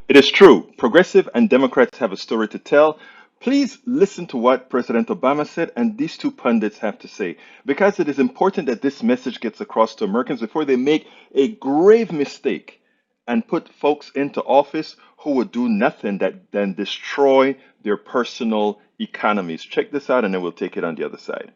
It is true. Progressive and Democrats have a story to tell. Please listen to what President Obama said and these two pundits have to say, because it is important that this message gets across to Americans before they make a grave mistake and put folks into office who would do nothing than destroy their personal economies. Check this out, and then we'll take it on the other side.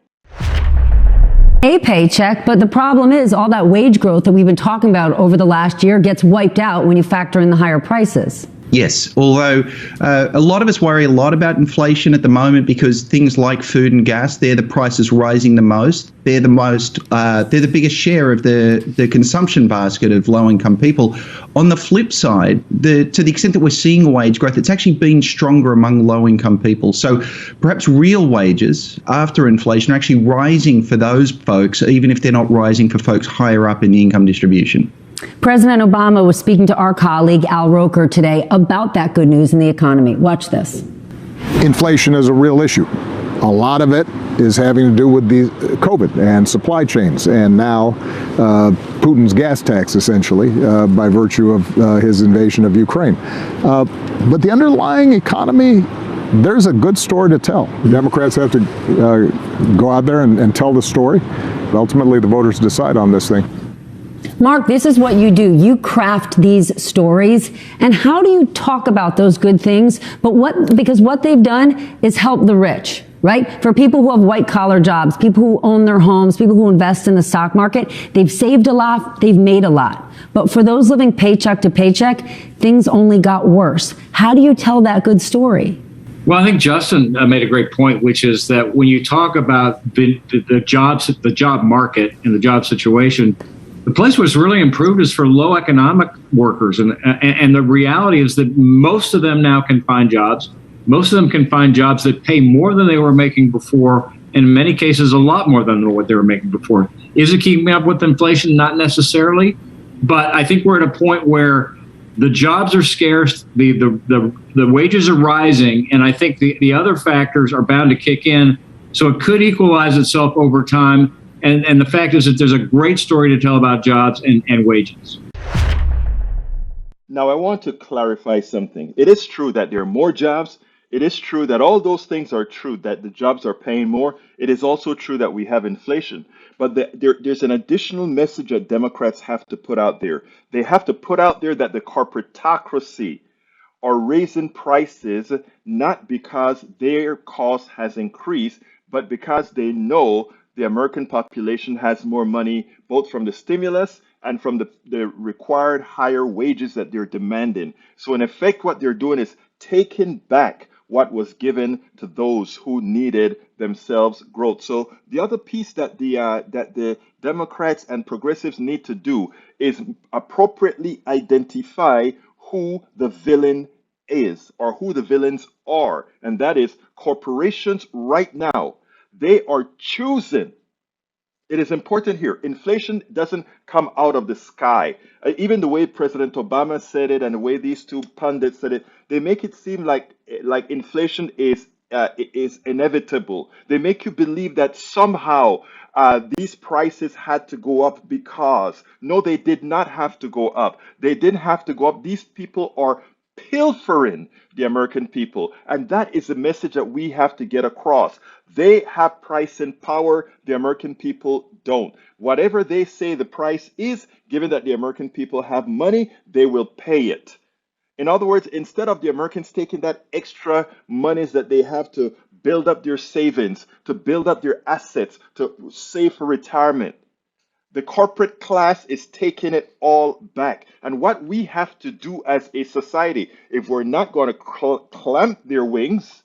A paycheck, but the problem is all that wage growth that we've been talking about over the last year gets wiped out when you factor in the higher prices. Yes, although a lot of us worry a lot about inflation at the moment because things like food and gas, they're the prices rising the most. They're the biggest share of the consumption basket of low-income people. On the flip side, to the extent that we're seeing wage growth, it's actually been stronger among low-income people. So perhaps real wages after inflation are actually rising for those folks, even if they're not rising for folks higher up in the income distribution. President Obama was speaking to our colleague Al Roker today about that good news in the economy. Watch this. Inflation is a real issue. A lot of it is having to do with the COVID and supply chains, and now Putin's gas tax, essentially, by virtue of his invasion of Ukraine. But the underlying economy, there's a good story to tell. Democrats have to go out there and tell the story. Ultimately, the voters decide on this thing. Mark, this is what you do. You craft these stories. And how do you talk about those good things? Because what they've done is help the rich, right? For people who have white collar jobs, people who own their homes, people who invest in the stock market, they've saved a lot, they've made a lot. But for those living paycheck to paycheck, things only got worse. How do you tell that good story? Well, I think Justin made a great point, which is that when you talk about the job market and the job situation, the place what's really improved is for low economic workers. And the reality is that most of them now can find jobs. Most of them can find jobs that pay more than they were making before, and in many cases, a lot more than what they were making before. Is it keeping up with inflation? Not necessarily. But I think we're at a point where the jobs are scarce, the wages are rising, and I think the other factors are bound to kick in. So it could equalize itself over time. And the fact is that there's a great story to tell about jobs and wages. Now, I want to clarify something. It is true that there are more jobs. It is true that all those things are true, that the jobs are paying more. It is also true that we have inflation. But there's an additional message that Democrats have to put out there. They have to put out there that the corporatocracy are raising prices not because their cost has increased, but because they know the American population has more money, both from the stimulus and from the required higher wages that they're demanding. So in effect, what they're doing is taking back what was given to those who needed themselves growth. So the other piece that the Democrats and progressives need to do is appropriately identify who the villain is or who the villains are. And that is corporations right now. They are choosing. It is important here. Inflation doesn't come out of the sky. Even the way President Obama said it and the way these two pundits said it, they make it seem like inflation is inevitable. They make you believe that somehow these prices had to go up because. No, they did not have to go up. They didn't have to go up. These people are pilfering the American people. And that is the message that we have to get across. They have pricing power. The American people don't. Whatever they say the price is, given that the American people have money, they will pay it. In other words, instead of the Americans taking that extra monies that they have to build up their savings, to build up their assets, to save for retirement, the corporate class is taking it all back. And what we have to do as a society, if we're not going to clamp their wings,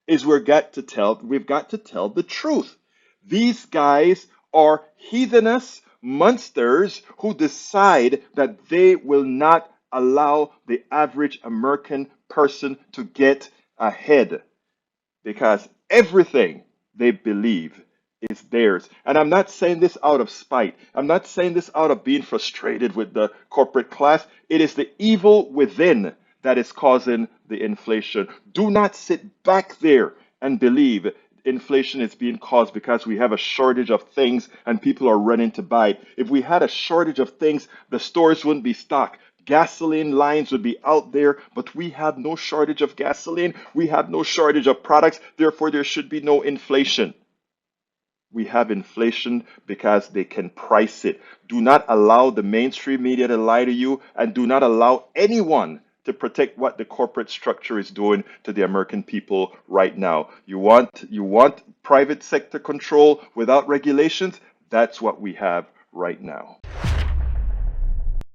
is we've got to tell the truth. These guys are heathenous monsters who decide that they will not allow the average American person to get ahead because everything they believe is theirs. And I'm not saying this out of spite. I'm not saying this out of being frustrated with the corporate class. It is the evil within that is causing the inflation. Do not sit back there and believe inflation is being caused because we have a shortage of things and people are running to buy it. If we had a shortage of things, the stores wouldn't be stocked. Gasoline lines would be out there, but we have no shortage of gasoline. We have no shortage of products. Therefore, there should be no inflation. We have inflation because they can price it. Do not allow the mainstream media to lie to you, and do not allow anyone to protect what the corporate structure is doing to the American people right now. You want private sector control without regulations? That's what we have right now.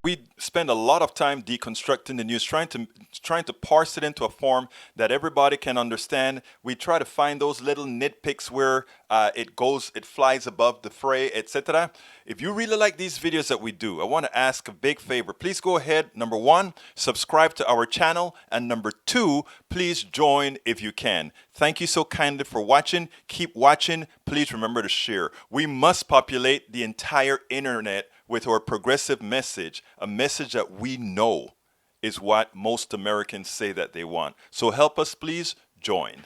We spend a lot of time deconstructing the news, trying to parse it into a form that everybody can understand. We try to find those little nitpicks where it flies above the fray, etc. If you really like these videos that we do, I want to ask a big favor. Please go ahead. Number one, subscribe to our channel, and number two, please join if you can. Thank you so kindly for watching. Keep watching. Please remember to share. We must populate the entire internet with our progressive message, a message that we know is what most Americans say that they want. So help us, please join.